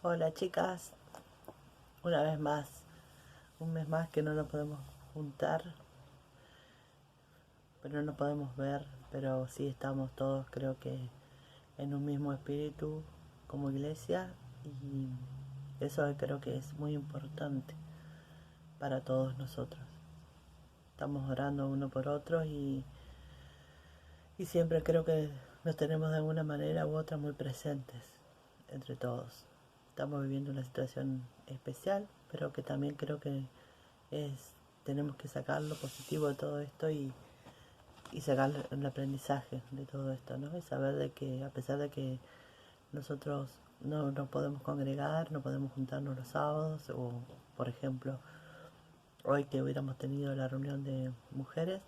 Hola chicas, una vez más, un mes más que no nos podemos juntar, pero no nos podemos ver, pero sí estamos todos creo que en un mismo espíritu como iglesia y eso creo que es muy importante para todos nosotros. Estamos orando uno por otro y siempre creo que nos tenemos de alguna manera u otra muy presentes entre todos. Estamos viviendo una situación especial, pero que también creo que es tenemos que sacar lo positivo de todo esto y sacar el aprendizaje de todo esto, ¿no? Y saber de que a pesar de que nosotros no nos podemos congregar, no podemos juntarnos los sábados, o por ejemplo, hoy que hubiéramos tenido la reunión de mujeres,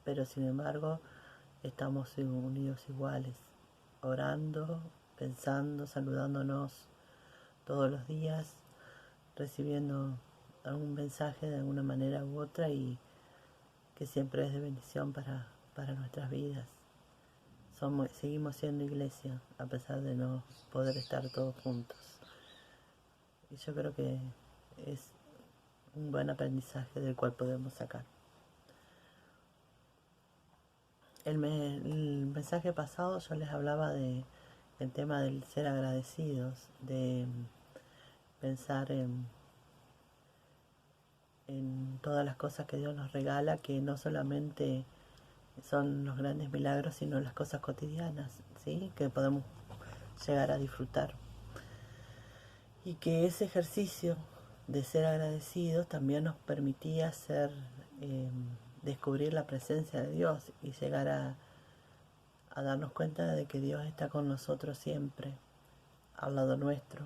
pero sin embargo estamos unidos iguales, orando, pensando, saludándonos todos los días, recibiendo algún mensaje de alguna manera u otra y que siempre es de bendición para nuestras vidas. Seguimos siendo iglesia a pesar de no poder estar todos juntos. Y yo creo que es un buen aprendizaje del cual podemos sacar. El mensaje pasado yo les hablaba del tema del ser agradecidos, de pensar en todas las cosas que Dios nos regala, que no solamente son los grandes milagros, sino las cosas cotidianas, ¿sí? Que podemos llegar a disfrutar. Y que ese ejercicio de ser agradecidos también nos permitía descubrir la presencia de Dios y llegar a darnos cuenta de que Dios está con nosotros siempre, al lado nuestro,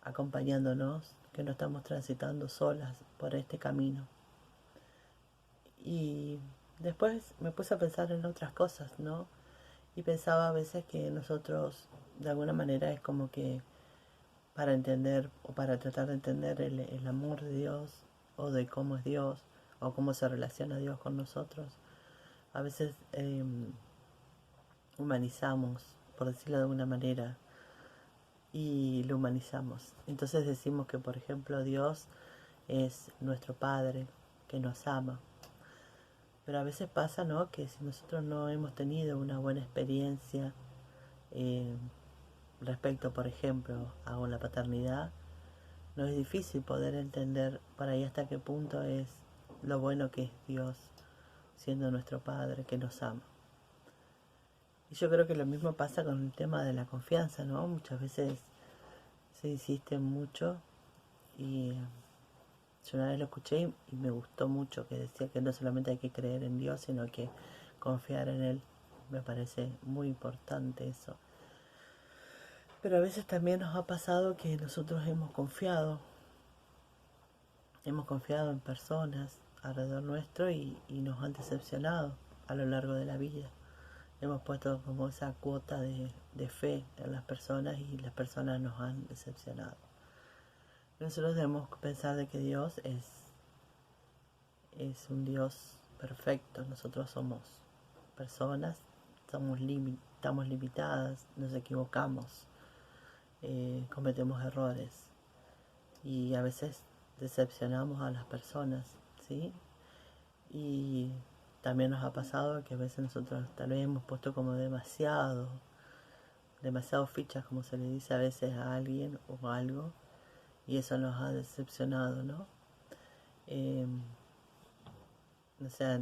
acompañándonos, que no estamos transitando solas por este camino. Y después me puse a pensar en otras cosas, ¿no? Y pensaba a veces que nosotros, de alguna manera, es como que para entender o para tratar de entender el amor de Dios o de cómo es Dios o cómo se relaciona Dios con nosotros, a veces humanizamos, por decirlo de alguna manera, y lo humanizamos. Entonces decimos que, por ejemplo, Dios es nuestro Padre que nos ama. Pero a veces pasa, ¿no?, que si nosotros no hemos tenido una buena experiencia eh, respecto, por ejemplo, a la paternidad, no es difícil poder entender por ahí hasta qué punto es lo bueno que es Dios, siendo nuestro Padre que nos ama. Y yo creo que lo mismo pasa con el tema de la confianza, ¿no? Muchas veces se insiste mucho y yo una vez lo escuché y me gustó mucho, que decía que no solamente hay que creer en Dios, sino que confiar en Él. Me parece muy importante eso. Pero a veces también nos ha pasado que nosotros hemos confiado en personas alrededor nuestro y nos han decepcionado a lo largo de la vida. Hemos puesto como esa cuota de fe en las personas y las personas nos han decepcionado. Nosotros debemos pensar de que Dios es un Dios perfecto. Nosotros somos personas, estamos limitadas, nos equivocamos, cometemos errores y a veces decepcionamos a las personas, ¿sí? Y también nos ha pasado que a veces nosotros tal vez hemos puesto como demasiado fichas, como se le dice a veces a alguien o a algo, y eso nos ha decepcionado, ¿no? O sea,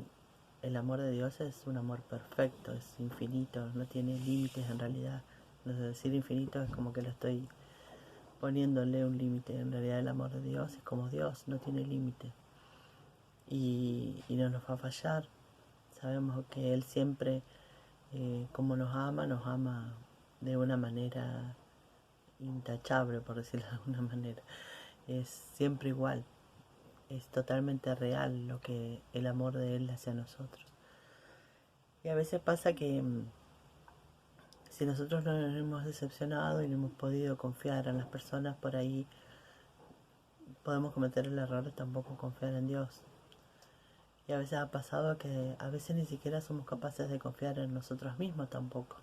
el amor de Dios es un amor perfecto, es infinito, no tiene límites en realidad. Decir infinito es como que lo estoy poniéndole un límite. En realidad el amor de Dios es como Dios, no tiene límite. Y no nos va a fallar. Sabemos que Él siempre, como nos ama de una manera intachable, por decirlo de alguna manera. Es siempre igual, es totalmente real lo que el amor de Él hacia nosotros. Y a veces pasa que si nosotros no nos hemos decepcionado y no hemos podido confiar en las personas, por ahí podemos cometer el error de tampoco confiar en Dios. Y a veces ha pasado que a veces ni siquiera somos capaces de confiar en nosotros mismos tampoco.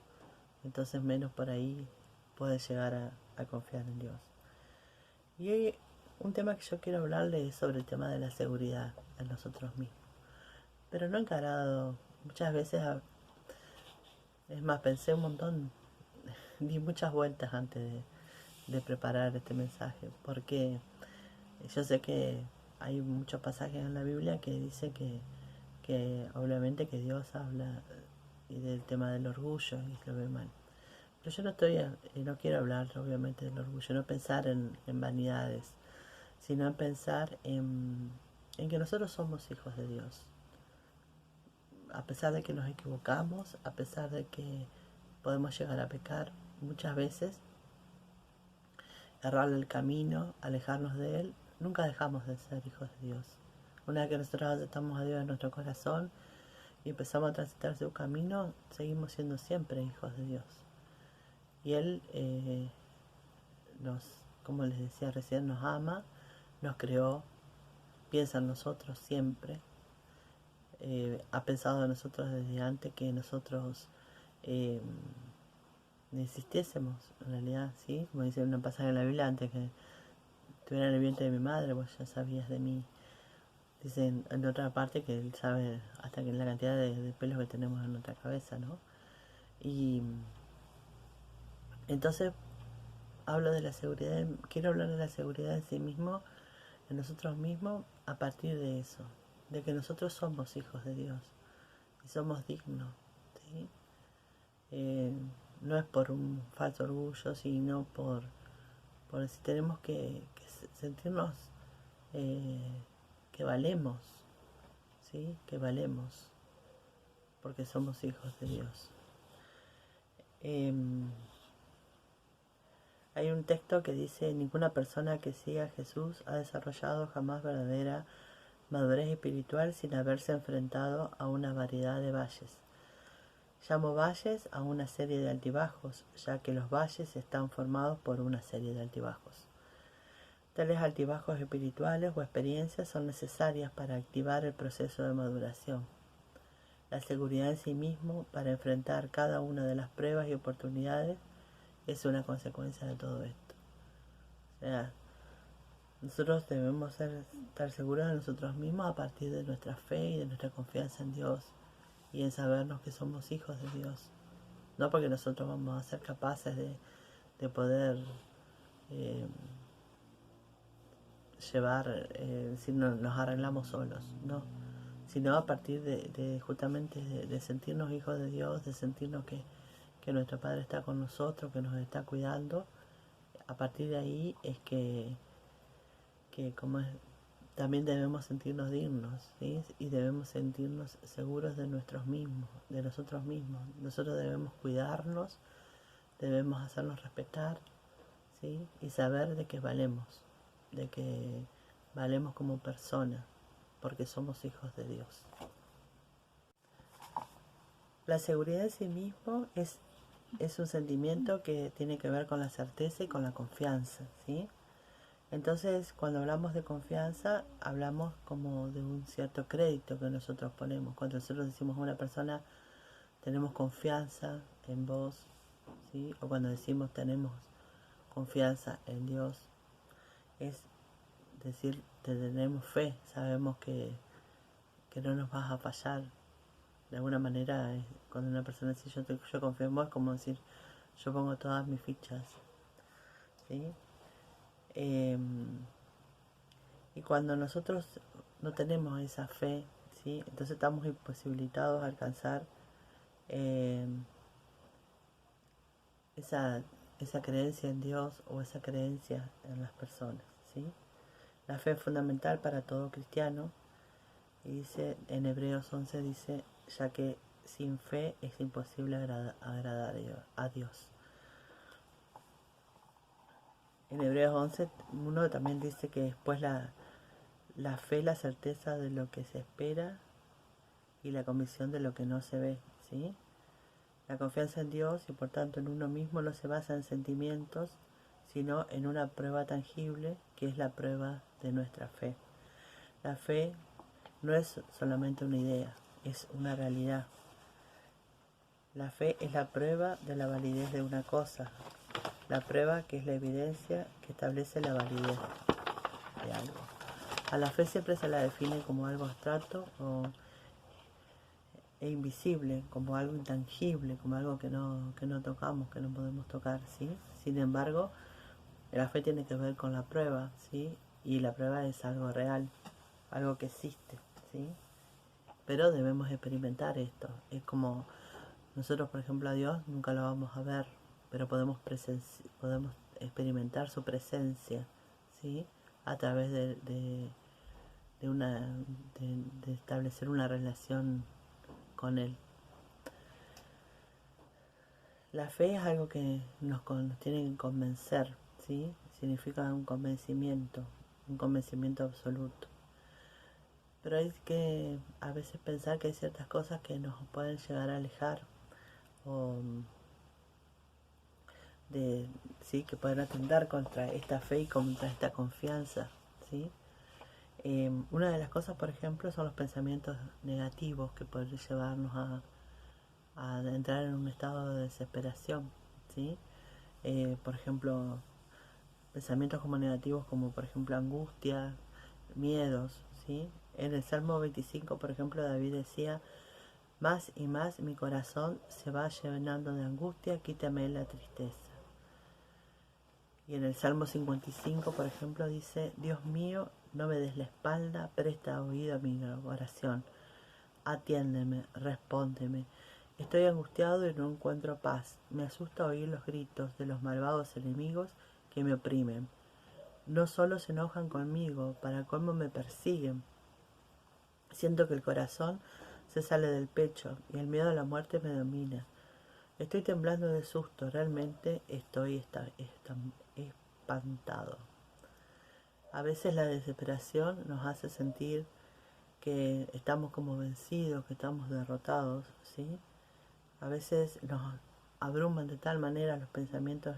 Entonces menos por ahí puede llegar a confiar en Dios. Y hay un tema que yo quiero hablarles es sobre el tema de la seguridad en nosotros mismos. Pero no encarado, muchas veces, es más, pensé un montón, di muchas vueltas antes de preparar este mensaje, porque yo sé que hay muchos pasajes en la Biblia que dice que obviamente que Dios habla y del tema del orgullo y lo ve mal. Pero yo no quiero hablar obviamente del orgullo, no pensar en vanidades, sino en pensar en que nosotros somos hijos de Dios. A pesar de que nos equivocamos, a pesar de que podemos llegar a pecar muchas veces, errarle el camino, alejarnos de Él, nunca dejamos de ser hijos de Dios. Una vez que nosotros aceptamos a Dios en nuestro corazón y empezamos a transitar su camino, seguimos siendo siempre hijos de Dios. Y Él como les decía recién, nos ama, nos creó, piensa en nosotros siempre, ha pensado en nosotros desde antes que nosotros existiésemos, en realidad, ¿sí? Como dice una pasaje en la Biblia, antes que estuviera en el vientre de mi madre, vos ya sabías de mí. Dice en otra parte que Él sabe hasta que la cantidad de pelos que tenemos en nuestra cabeza, ¿no? Y entonces quiero hablar de la seguridad en sí mismo, en nosotros mismos, a partir de eso, de que nosotros somos hijos de Dios y somos dignos, ¿sí? No es por un falso orgullo, sino por si tenemos que sentirnos que valemos, ¿sí? Que valemos, porque somos hijos de Dios. Hay un texto que dice: ninguna persona que siga a Jesús ha desarrollado jamás verdadera madurez espiritual sin haberse enfrentado a una variedad de valles. Llamo valles a una serie de altibajos, ya que los valles están formados por una serie de altibajos. Tales altibajos espirituales o experiencias son necesarias para activar el proceso de maduración. La seguridad en sí mismo para enfrentar cada una de las pruebas y oportunidades es una consecuencia de todo esto. O sea, nosotros debemos estar seguros de nosotros mismos a partir de nuestra fe y de nuestra confianza en Dios y en sabernos que somos hijos de Dios. No porque nosotros vamos a ser capaces de poder llevar, si no, nos arreglamos solos, no, sino a partir justamente de sentirnos hijos de Dios, de sentirnos que nuestro Padre está con nosotros, que nos está cuidando. A partir de ahí es que también debemos sentirnos dignos, ¿sí? Y debemos sentirnos seguros de nosotros mismos. Nosotros debemos cuidarnos, debemos hacernos respetar, ¿sí? Y saber de que valemos como personas, porque somos hijos de Dios. La seguridad en sí mismo es un sentimiento que tiene que ver con la certeza y con la confianza, ¿sí? Entonces, cuando hablamos de confianza, hablamos como de un cierto crédito que nosotros ponemos. Cuando nosotros decimos a una persona, tenemos confianza en vos, ¿sí? O cuando decimos tenemos confianza en Dios, es decir, te tenemos fe, sabemos que no nos vas a fallar. De alguna manera, cuando una persona dice yo confío en vos, es como decir, yo pongo todas mis fichas, ¿sí? Y cuando nosotros no tenemos esa fe, ¿sí? Entonces estamos imposibilitados a alcanzar esa creencia en Dios o esa creencia en las personas, ¿sí? La fe es fundamental para todo cristiano, y dice en Hebreos 11, dice, ya que sin fe es imposible agradar a Dios. En Hebreos 11, uno también dice que después la fe, la certeza de lo que se espera y la convicción de lo que no se ve, ¿sí? La confianza en Dios y por tanto en uno mismo no se basa en sentimientos, sino en una prueba tangible que es la prueba de nuestra fe. La fe no es solamente una idea, es una realidad. La fe es la prueba de la validez de una cosa. La prueba, que es la evidencia que establece la validez de algo. A la fe siempre se la define como algo abstracto e invisible, como algo intangible, como algo que no tocamos, que no podemos tocar, ¿sí? Sin embargo, la fe tiene que ver con la prueba, ¿sí? Y la prueba es algo real, algo que existe, ¿sí? Pero debemos experimentar esto. Es como nosotros, por ejemplo, a Dios nunca lo vamos a ver, pero podemos experimentar su presencia, ¿sí? A través de una de establecer una relación con Él. La fe es algo que nos tiene que convencer, ¿sí? Significa un convencimiento absoluto. Pero hay que a veces pensar que hay ciertas cosas que nos pueden llegar a alejar o sí, que pueden atentar contra esta fe y contra esta confianza, ¿sí? Una de las cosas, por ejemplo, son los pensamientos negativos que pueden llevarnos a entrar en un estado de desesperación, ¿sí? Por ejemplo, pensamientos como negativos, como por ejemplo angustia, miedos, ¿sí? En el Salmo 25, por ejemplo, David decía: más y más mi corazón se va llenando de angustia, quítame la tristeza. Y en el Salmo 55, por ejemplo, dice: Dios mío, no me des la espalda, presta oído a mi oración. Atiéndeme, respóndeme. Estoy angustiado y no encuentro paz. Me asusta oír los gritos de los malvados enemigos que me oprimen. No solo se enojan conmigo, para colmo me persiguen. Siento que el corazón se sale del pecho y el miedo a la muerte me domina. Estoy temblando de susto, realmente estoy espantado. A veces la desesperación nos hace sentir que estamos como vencidos, que estamos derrotados, ¿sí? A veces nos abruman de tal manera los pensamientos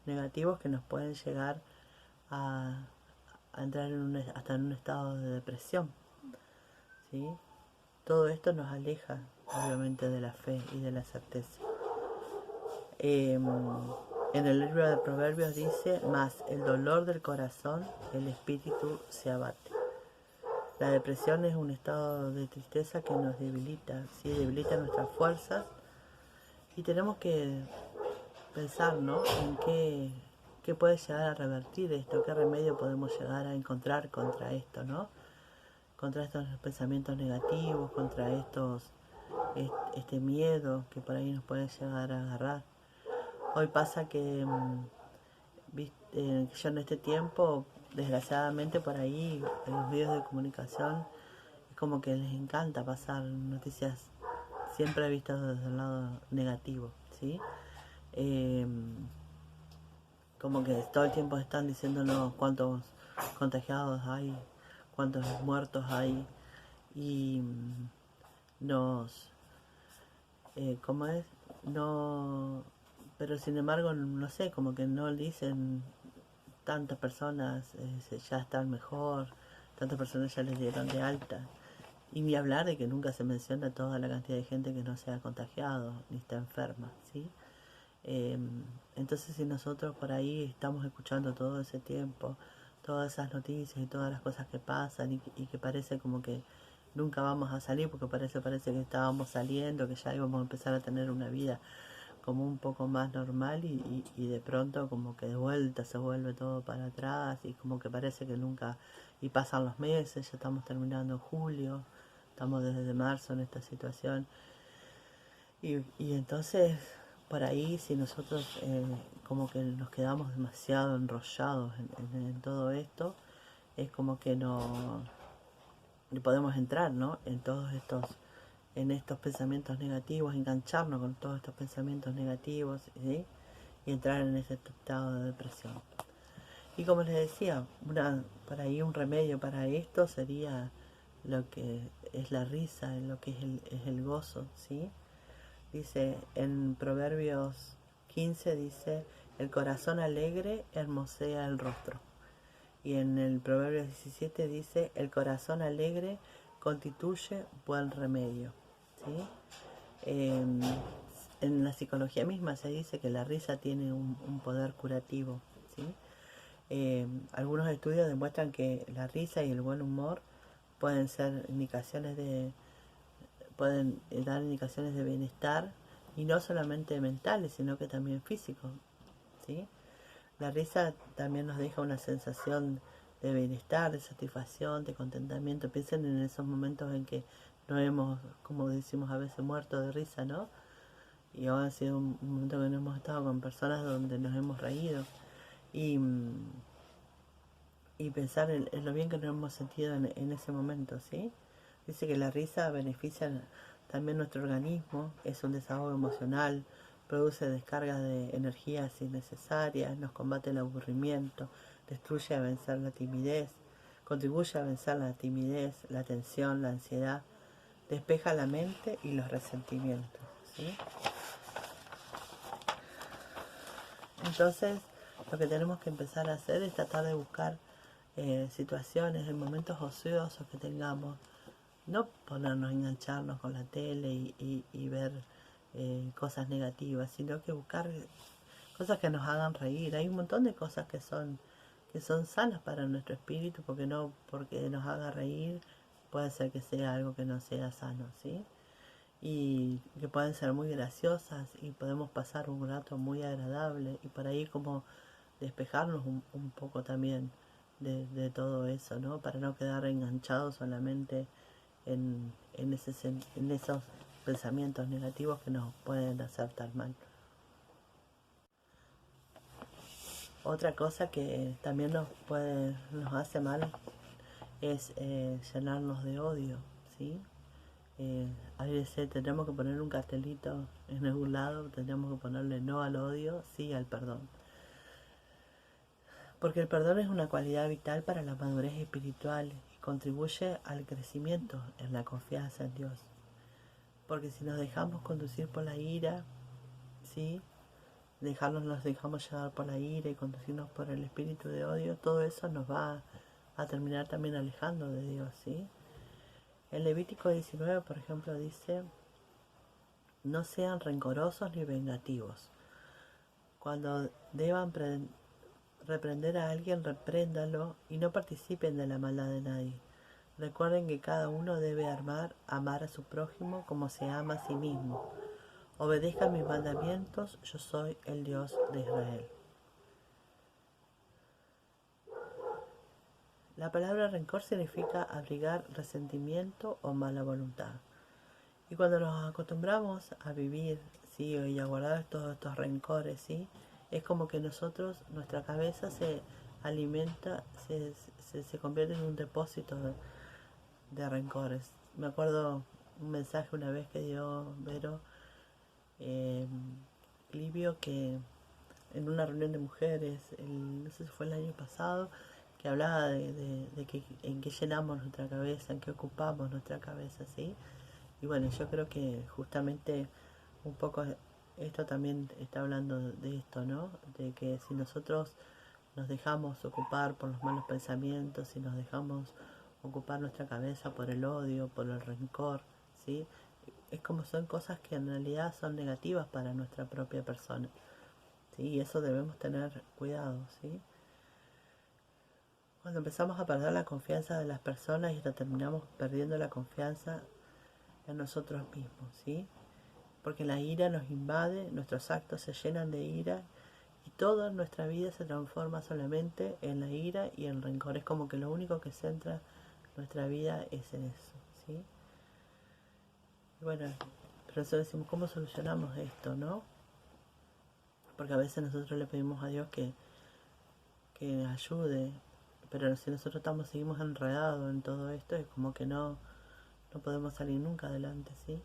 negativos que nos pueden llegar a entrar hasta en un estado de depresión, ¿sí? Todo esto nos aleja, obviamente, de la fe y de la certeza. En el libro de Proverbios dice: más el dolor del corazón, el espíritu se abate. La depresión es un estado de tristeza que nos debilita, ¿sí? Debilita nuestras fuerzas, y tenemos que pensar, ¿no?, en qué puede llegar a revertir esto, qué remedio podemos llegar a encontrar contra esto, ¿no? Contra estos pensamientos negativos, contra este miedo que por ahí nos puede llegar a agarrar. Hoy pasa que yo en este tiempo, desgraciadamente, por ahí en los medios de comunicación es como que les encanta pasar noticias siempre vistas desde el lado negativo, ¿sí? Como que todo el tiempo están diciéndonos cuántos contagiados hay, cuántos muertos hay, y nos, ¿cómo es? No, pero sin embargo, no sé, como que no dicen tantas personas ya están mejor, tantas personas ya les dieron de alta. Y ni hablar de que nunca se menciona toda la cantidad de gente que no se ha contagiado ni está enferma, ¿sí? Entonces, si nosotros por ahí estamos escuchando todo ese tiempo, todas esas noticias y todas las cosas que pasan y que parece como que nunca vamos a salir, porque parece que estábamos saliendo, que ya íbamos a empezar a tener una vida como un poco más normal, y de pronto como que de vuelta se vuelve todo para atrás, y como que parece que nunca, y pasan los meses, ya estamos terminando julio, estamos desde marzo en esta situación, y entonces por ahí, si nosotros como que nos quedamos demasiado enrollados en todo esto, es como que no podemos entrar, ¿no?, en estos pensamientos negativos, engancharnos con todos estos pensamientos negativos, ¿sí? Y entrar en ese estado de depresión. Y como les decía, por ahí un remedio para esto sería lo que es la risa, lo que es el gozo, ¿sí? Dice en Proverbios 15, dice: el corazón alegre hermosea el rostro. Y en el Proverbios 17 dice: el corazón alegre constituye buen remedio, ¿sí? en la psicología misma se dice que la risa tiene un poder curativo, ¿sí? Algunos estudios demuestran que la risa y el buen humor pueden ser indicaciones pueden dar indicaciones de bienestar, y no solamente mentales, sino que también físicos, ¿sí? La risa también nos deja una sensación de bienestar, de satisfacción, de contentamiento. Piensen en esos momentos en que no hemos, como decimos a veces, muerto de risa, ¿no? Y ahora ha sido un momento que no hemos estado con personas donde nos hemos reído. Y, y pensar en lo bien que nos hemos sentido en ese momento, ¿sí? Dice que la risa beneficia también nuestro organismo, es un desahogo emocional, produce descargas de energías innecesarias, nos combate el aburrimiento, destruye a vencer la timidez, contribuye a vencer la timidez, la tensión, la ansiedad, despeja la mente y los resentimientos, ¿sí? Entonces, lo que tenemos que empezar a hacer es tratar de buscar situaciones, en momentos ociosos que tengamos, no ponernos, engancharnos con la tele y ver cosas negativas, sino que buscar cosas que nos hagan reír. Hay un montón de cosas que son sanas para nuestro espíritu, porque no porque nos haga reír puede ser que sea algo que no sea sano, ¿sí? Y que pueden ser muy graciosas y podemos pasar un rato muy agradable y por ahí como despejarnos un poco también de todo eso, ¿no? Para no quedar enganchados solamente en esos pensamientos negativos que nos pueden hacer tan mal. Otra cosa que también nos hace mal es llenarnos de odio, ¿sí? A veces tendremos que poner un cartelito en algún lado, tendremos que ponerle no al odio, sí al perdón. Porque el perdón es una cualidad vital para la madurez espiritual y contribuye al crecimiento en la confianza en Dios. Porque si nos dejamos conducir por la ira, ¿sí? Nos dejamos llevar por la ira y conducirnos por el espíritu de odio, todo eso nos va a terminar también alejando de Dios, ¿sí? En Levítico 19, por ejemplo, dice: no sean rencorosos ni vengativos. Cuando deban reprender a alguien, repréndalo y no participen de la maldad de nadie. Recuerden que cada uno debe amar a su prójimo como se ama a sí mismo. Obedezcan mis mandamientos, yo soy el Dios de Israel. La palabra rencor significa abrigar resentimiento o mala voluntad. Y cuando nos acostumbramos a vivir, ¿sí? Y a guardar todos estos rencores, ¿sí? Es como que nuestra cabeza se alimenta, se convierte en un depósito de rencores. Me acuerdo un mensaje una vez que dio Vero eh, Livio, que en una reunión de mujeres, no sé si fue el año pasado, que hablaba de que en qué llenamos nuestra cabeza, en qué ocupamos nuestra cabeza, ¿sí? Y bueno, yo creo que justamente un poco esto también está hablando de esto, ¿no? De que si nosotros nos dejamos ocupar por los malos pensamientos, si nos dejamos ocupar nuestra cabeza por el odio, por el rencor, ¿sí? Es como son cosas que en realidad son negativas para nuestra propia persona, ¿sí? Y eso debemos tener cuidado, ¿sí? Cuando empezamos a perder la confianza de las personas y hasta terminamos perdiendo la confianza en nosotros mismos, ¿sí? Porque la ira nos invade, nuestros actos se llenan de ira y toda nuestra vida se transforma solamente en la ira y el rencor. Es como que lo único que centra nuestra vida es en eso, ¿sí? Y bueno, pero nosotros decimos, ¿cómo solucionamos esto, no? Porque a veces nosotros le pedimos a Dios que ayude, pero si nosotros seguimos enredados en todo esto, es como que no podemos salir nunca adelante, ¿sí?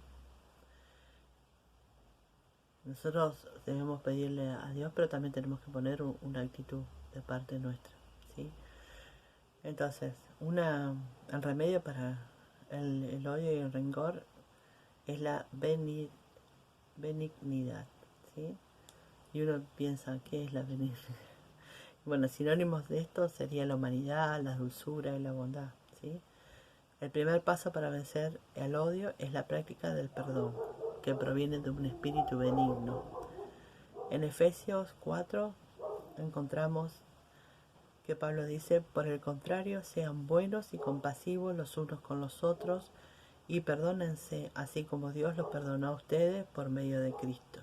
Nosotros debemos pedirle a Dios, pero también tenemos que poner una actitud de parte nuestra, ¿sí? Entonces, el remedio para el odio y el rencor es la benignidad, ¿sí? Y uno piensa, ¿qué es la benignidad? Bueno, sinónimos de esto sería la humanidad, la dulzura y la bondad, ¿sí? El primer paso para vencer el odio es la práctica del perdón, que proviene de un espíritu benigno. En Efesios 4 encontramos que Pablo dice: por el contrario, sean buenos y compasivos los unos con los otros y perdónense, así como Dios los perdonó a ustedes por medio de Cristo.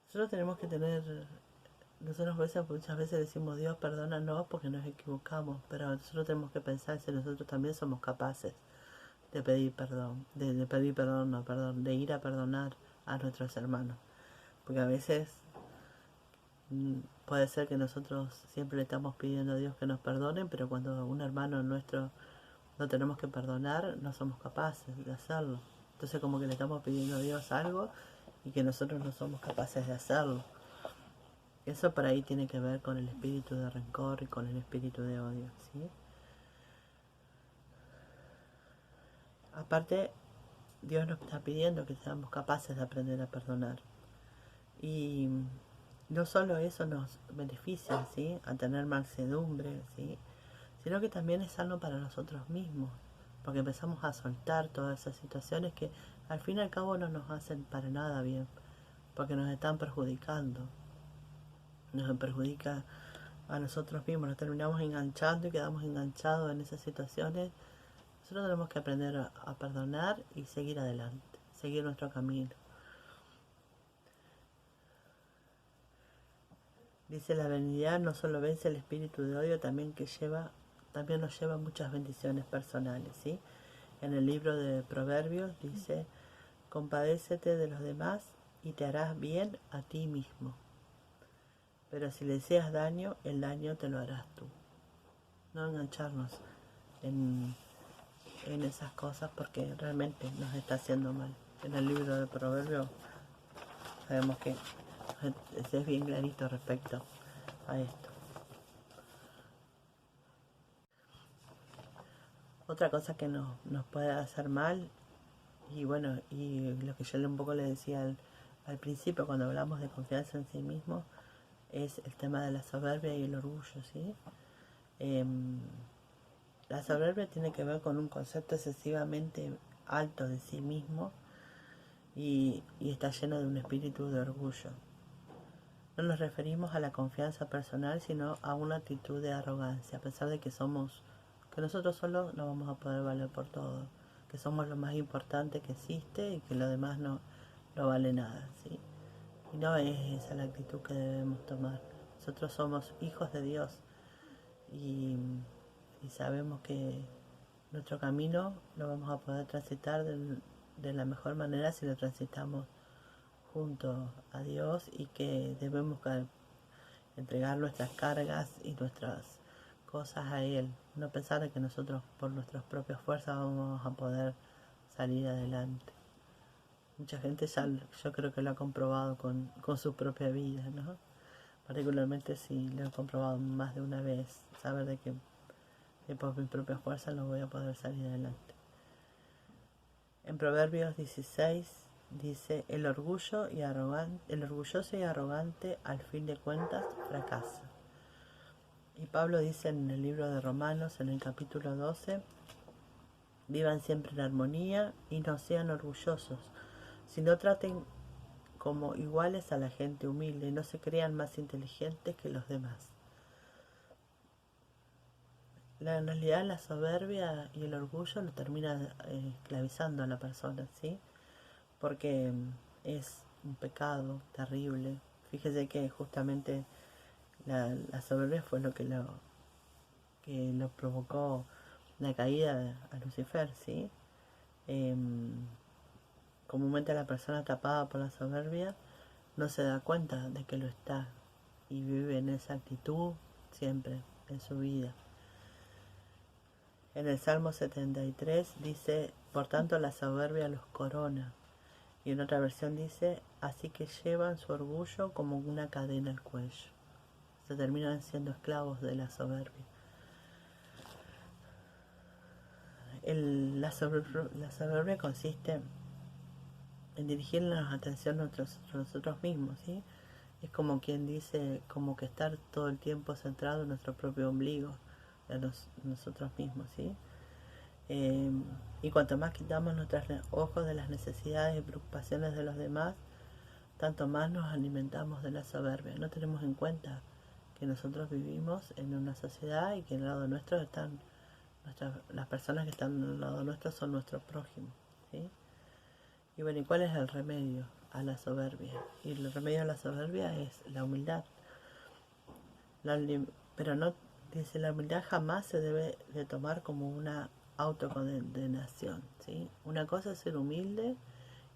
Nosotros tenemos que tener, nosotros muchas veces decimos Dios perdónanos porque nos equivocamos, pero nosotros tenemos que pensar si nosotros también somos capaces de pedir perdón, de ir a perdonar a nuestros hermanos, porque a veces puede ser que nosotros siempre le estamos pidiendo a Dios que nos perdonen, pero cuando un hermano nuestro no tenemos que perdonar, no somos capaces de hacerlo. Entonces como que le estamos pidiendo a Dios algo y que nosotros no somos capaces de hacerlo. Eso por ahí tiene que ver con el espíritu de rencor y con el espíritu de odio, ¿sí? Aparte, Dios nos está pidiendo que seamos capaces de aprender a perdonar. Y no solo eso nos beneficia, ¿sí?, a tener mansedumbre, ¿sí?, sino que también es sano para nosotros mismos, porque empezamos a soltar todas esas situaciones que al fin y al cabo no nos hacen para nada bien, porque nos están perjudicando, nos perjudica a nosotros mismos, nos terminamos enganchando y quedamos enganchados en esas situaciones. Nosotros tenemos que aprender a perdonar y seguir adelante, seguir nuestro camino. Dice: la benignidad no solo vence el espíritu de odio, también nos lleva muchas bendiciones personales, ¿sí? En el libro de Proverbios dice: compadécete de los demás y te harás bien a ti mismo. Pero si le deseas daño, el daño te lo harás tú. No engancharnos en esas cosas porque realmente nos está haciendo mal. En el libro de Proverbios sabemos que es bien clarito respecto a esto. Otra cosa que nos puede hacer mal, y bueno, y lo que yo un poco le decía al principio cuando hablamos de confianza en sí mismo, es el tema de la soberbia y el orgullo, ¿sí? La soberbia tiene que ver con un concepto excesivamente alto de sí mismo y está lleno de un espíritu de orgullo. No nos referimos a la confianza personal, sino a una actitud de arrogancia, a pesar de que nosotros solos no vamos a poder valer por todo, que somos lo más importante que existe y que lo demás no vale nada, ¿sí? Y no es esa la actitud que debemos tomar. Nosotros somos hijos de Dios y sabemos que nuestro camino lo vamos a poder transitar de la mejor manera si lo transitamos junto a Dios, y que debemos entregar nuestras cargas y nuestras cosas a Él, no pensar que nosotros por nuestras propias fuerzas vamos a poder salir adelante. Mucha gente ya, yo creo que lo ha comprobado con su propia vida, ¿no? Particularmente si lo he comprobado más de una vez, saber de que por mi propia fuerza no voy a poder salir adelante. En Proverbios 16 dice: el orgulloso y arrogante al fin de cuentas fracasa. Y Pablo dice en el libro de Romanos, en el capítulo 12: vivan siempre en armonía y no sean orgullosos, sino traten como iguales a la gente humilde y no se crean más inteligentes que los demás. En realidad la soberbia y el orgullo lo termina esclavizando a la persona, ¿sí? Porque es un pecado terrible. Fíjese que justamente la soberbia fue lo que lo provocó la caída a Lucifer, ¿sí? Comúnmente la persona tapada por la soberbia no se da cuenta de que lo está y vive en esa actitud siempre en su vida. En el Salmo 73 dice: por tanto la soberbia los corona. Y en otra versión dice: así que llevan su orgullo como una cadena al cuello. Se terminan siendo esclavos de la soberbia. La soberbia consiste en dirigir la atención a nosotros mismos, ¿sí? Es como quien dice, como que estar todo el tiempo centrado en nuestro propio ombligo, en nosotros mismos, ¿sí? Eh, y cuanto más quitamos nuestros ojos de las necesidades y preocupaciones de los demás, tanto más nos alimentamos de la soberbia. No tenemos en cuenta que nosotros vivimos en una sociedad y que al lado nuestro están las personas que están al lado nuestro son nuestros prójimos, ¿sí? Y bueno, ¿y cuál es el remedio a la soberbia? Y el remedio a la soberbia es la humildad. La, pero no, dice, la humildad jamás se debe de tomar como una autocondenación, ¿sí? Una cosa es ser humilde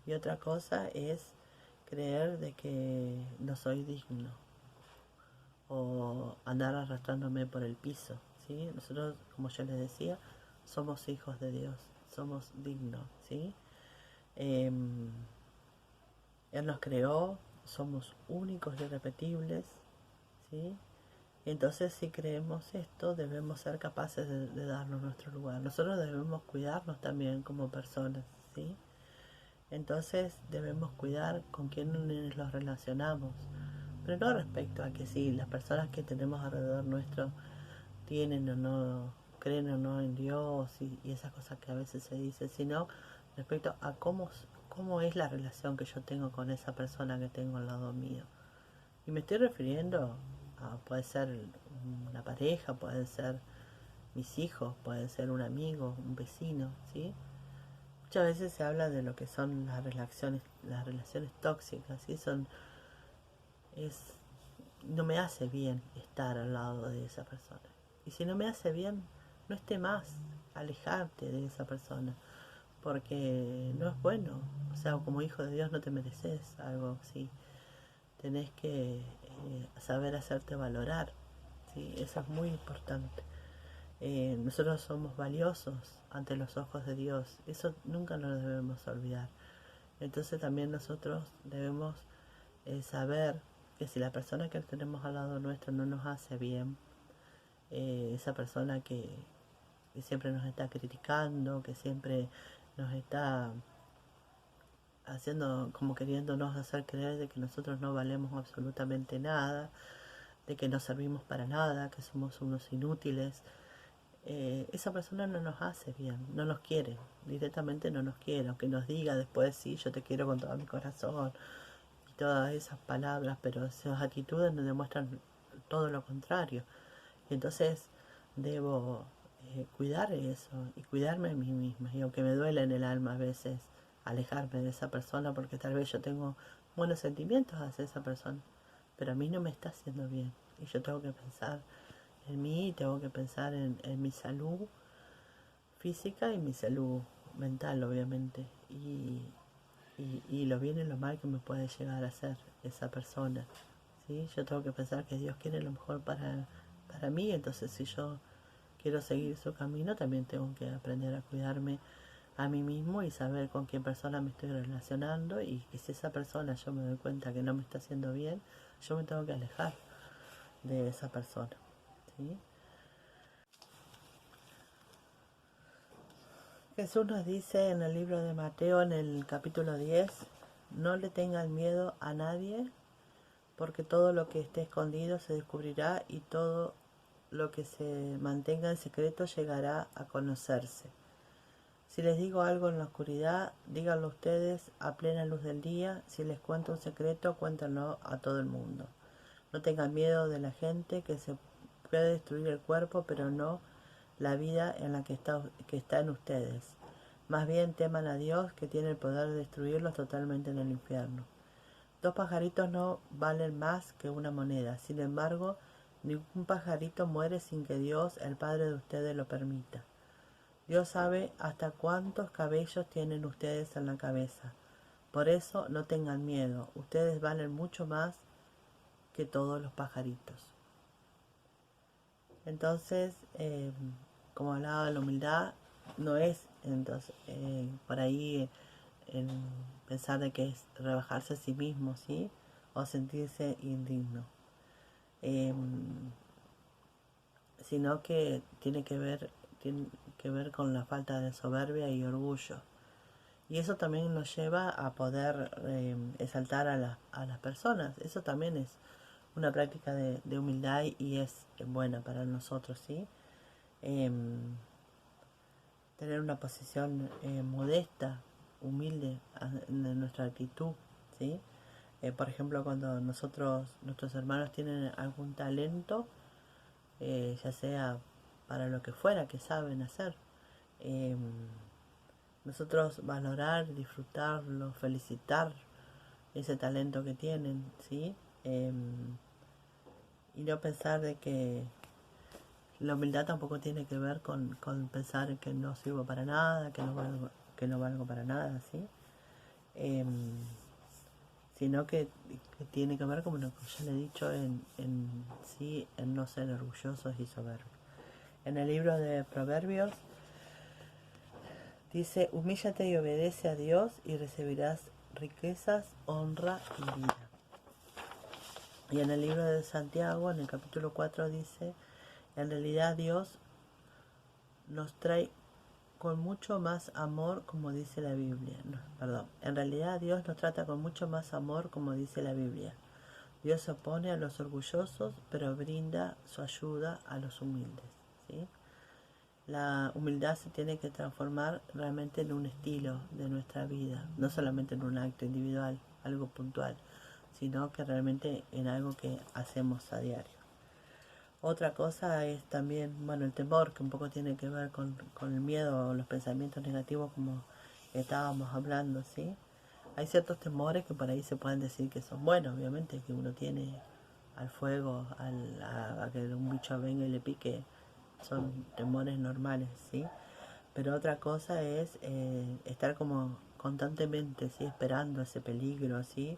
y otra cosa es creer de que no soy digno o andar arrastrándome por el piso, ¿sí? Nosotros, como yo les decía, somos hijos de Dios, somos dignos, ¿sí? Eh, Él nos creó, somos únicos y irrepetibles, ¿sí? Entonces, si creemos esto, debemos ser capaces de darnos nuestro lugar. Nosotros debemos cuidarnos también como personas, ¿sí? Entonces, debemos cuidar con quién nos relacionamos. Pero no respecto a que si las personas que tenemos alrededor nuestro tienen o no, creen o no en Dios y esas cosas que a veces se dicen, sino respecto a cómo es la relación que yo tengo con esa persona que tengo al lado mío. Y me estoy refiriendo a, puede ser una pareja, puede ser mis hijos, puede ser un amigo, un vecino, ¿sí? Muchas veces se habla de lo que son las relaciones tóxicas, ¿sí? Es, no me hace bien estar al lado de esa persona. Y si no me hace bien, no esté más, alejarte de esa persona, porque no es bueno. O sea, como hijo de Dios no te mereces algo así. Tenés que saber hacerte valorar, ¿sí? Eso es muy importante. Nosotros somos valiosos ante los ojos de Dios, eso nunca nos debemos olvidar. Entonces también nosotros debemos saber que si la persona que tenemos al lado nuestro no nos hace bien, esa persona que siempre nos está criticando, que siempre nos está haciendo, como queriéndonos hacer creer de que nosotros no valemos absolutamente nada, de que no servimos para nada, que somos unos inútiles, esa persona no nos hace bien, no nos quiere, directamente no nos quiere, aunque nos diga después sí, yo te quiero con todo mi corazón y todas esas palabras, pero esas actitudes nos demuestran todo lo contrario. Y entonces debo cuidar eso y cuidarme a mí misma. Y aunque me duele en el alma a veces alejarme de esa persona porque tal vez yo tengo buenos sentimientos hacia esa persona, pero a mí no me está haciendo bien. Y yo tengo que pensar en mí, tengo que pensar en mi salud física y mi salud mental, obviamente. Y lo bien y lo mal que me puede llegar a hacer esa persona. ¿Sí? Yo tengo que pensar que Dios quiere lo mejor para mí, entonces si yo quiero seguir su camino, también tengo que aprender a cuidarme a mí mismo y saber con qué persona me estoy relacionando y que si esa persona yo me doy cuenta que no me está haciendo bien, yo me tengo que alejar de esa persona. ¿Sí? Jesús nos dice en el libro de Mateo, en el capítulo 10, no le tengan miedo a nadie, porque todo lo que esté escondido se descubrirá y todo lo que se mantenga en secreto llegará a conocerse. Si les digo algo en la oscuridad, díganlo ustedes a plena luz del día. Si les cuento un secreto, cuéntenlo a todo el mundo. No tengan miedo de la gente, que se puede destruir el cuerpo, pero no la vida en la que está en ustedes. Más bien teman a Dios, que tiene el poder de destruirlos totalmente en el infierno. Dos pajaritos no valen más que una moneda. Sin embargo, ningún pajarito muere sin que Dios, el Padre de ustedes, lo permita. Dios sabe hasta cuántos cabellos tienen ustedes en la cabeza. Por eso no tengan miedo. Ustedes valen mucho más que todos los pajaritos. Entonces, como hablaba de la humildad, no es entonces por ahí en pensar de que es rebajarse a sí mismo, ¿sí? O sentirse indigno. Eh, Sino que tiene que ver con la falta de soberbia y orgullo. Y eso también nos lleva a poder exaltar a las personas. Eso también es una práctica de humildad y es buena para nosotros, ¿sí? Eh, tener una posición modesta, humilde en nuestra actitud, ¿sí? Por ejemplo, cuando nuestros hermanos tienen algún talento, ya sea para lo que fuera que saben hacer, eh, nosotros valorar, disfrutarlo, felicitar ese talento que tienen, ¿sí? Y no pensar de que la humildad tampoco tiene que ver con pensar que no sirvo para nada, que no valgo para nada, ¿sí? Em, Sino que tiene que ver, como ya le he dicho, sí, en no ser orgullosos y soberbios. En el libro de Proverbios dice: humíllate y obedece a Dios y recibirás riquezas, honra y vida. Y en el libro de Santiago, en el capítulo 4, dice: en realidad Dios nos trae con mucho más amor, como dice la Biblia. No, perdón. En realidad Dios nos trata con mucho más amor, como dice la Biblia. Dios se opone a los orgullosos, pero brinda su ayuda a los humildes, ¿sí? La humildad se tiene que transformar realmente en un estilo de nuestra vida, no solamente en un acto individual, algo puntual, sino que realmente en algo que hacemos a diario. Otra cosa es también, bueno, el temor, que un poco tiene que ver con el miedo o los pensamientos negativos, como estábamos hablando, ¿sí? Hay ciertos temores que por ahí se pueden decir que son buenos, obviamente, que uno tiene al fuego, a que un bicho venga y le pique, son temores normales, ¿sí? Pero otra cosa es estar como constantemente, ¿sí? Esperando ese peligro, ¿sí?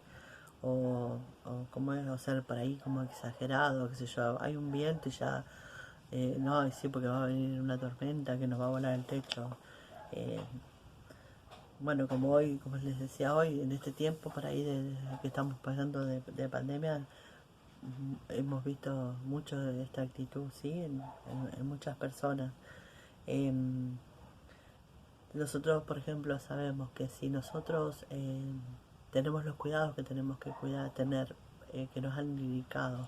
O como es, o ser por ahí como exagerado, qué sé yo, hay un viento y ya, no, y sí, porque va a venir una tormenta que nos va a volar el techo. Eh, bueno, como hoy, como les decía hoy, en este tiempo por ahí que estamos pasando de pandemia, hemos visto mucho de esta actitud, ¿sí? En muchas personas. Em, Nosotros, por ejemplo, sabemos que si nosotros tenemos los cuidados que tenemos que tener, que nos han indicado,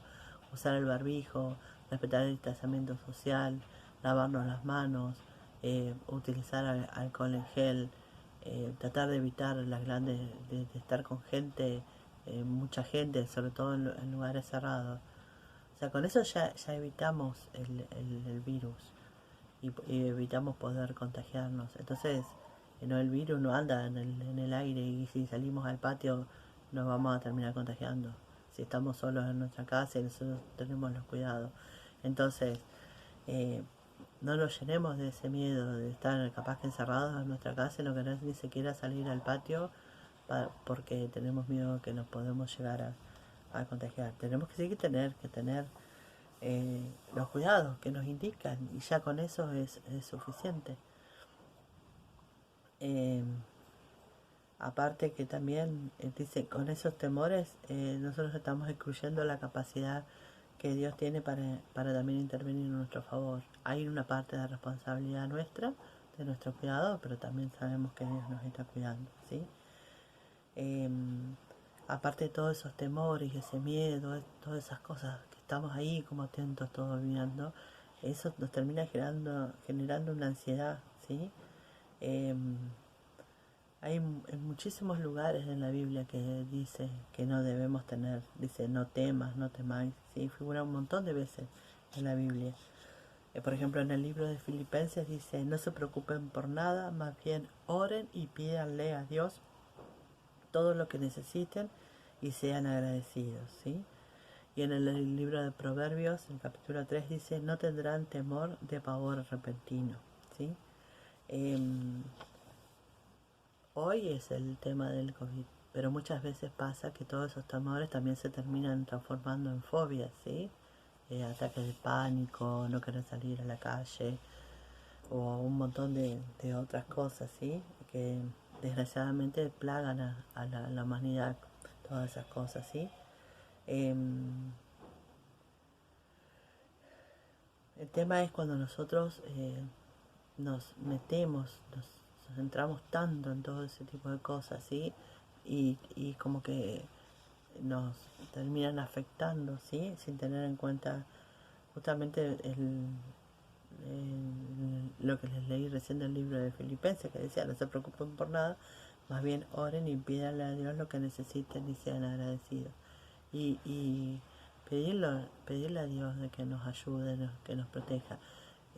usar el barbijo, respetar el distanciamiento social, lavarnos las manos, utilizar alcohol en gel, tratar de evitar las grandes, de estar con gente, mucha gente, sobre todo en lugares cerrados. O sea, con eso ya evitamos el virus y evitamos poder contagiarnos. Entonces, no, el virus no anda en el aire y si salimos al patio nos vamos a terminar contagiando. Si estamos solos en nuestra casa y nosotros tenemos los cuidados. Entonces, eh, no nos llenemos de ese miedo de estar capaz que encerrados en nuestra casa y no querer ni siquiera salir al patio porque tenemos miedo que nos podemos llegar a contagiar. Tenemos que sí que tener los cuidados que nos indican y ya con eso es suficiente. Eh, Aparte que también dice, con esos temores nosotros estamos excluyendo la capacidad que Dios tiene para también intervenir en nuestro favor. Hay una parte de responsabilidad nuestra, de nuestro cuidado, pero también sabemos que Dios nos está cuidando, ¿sí? Eh, Aparte de todos esos temores y ese miedo, todas esas cosas que estamos ahí como atentos todos mirando, eso nos termina generando una ansiedad, ¿sí? Eh, Hay en muchísimos lugares en la Biblia que dice que no debemos tener, dice no temas, no temáis, ¿sí? Figura un montón de veces en la Biblia. Por ejemplo, en el libro de Filipenses dice: no se preocupen por nada, más bien oren y pídanle a Dios todo lo que necesiten y sean agradecidos, ¿sí? Y en el libro de Proverbios, en el capítulo 3 dice: no tendrán temor de pavor repentino, ¿sí? Hoy es el tema del COVID, pero muchas veces pasa que todos esos temores también se terminan transformando en fobias, ¿sí? Ataques de pánico, no querer salir a la calle o un montón de otras cosas, ¿sí? Que desgraciadamente plagan a la humanidad, todas esas cosas, ¿sí? Em, el tema es cuando nosotros nos metemos, nos centramos tanto en todo ese tipo de cosas, ¿sí? Y como que nos terminan afectando, ¿sí? Sin tener en cuenta justamente lo que les leí recién del libro de Filipenses, que decía: no se preocupen por nada, más bien oren y pídanle a Dios lo que necesiten y sean agradecidos. Y pedirle a Dios de que nos ayude, que nos proteja.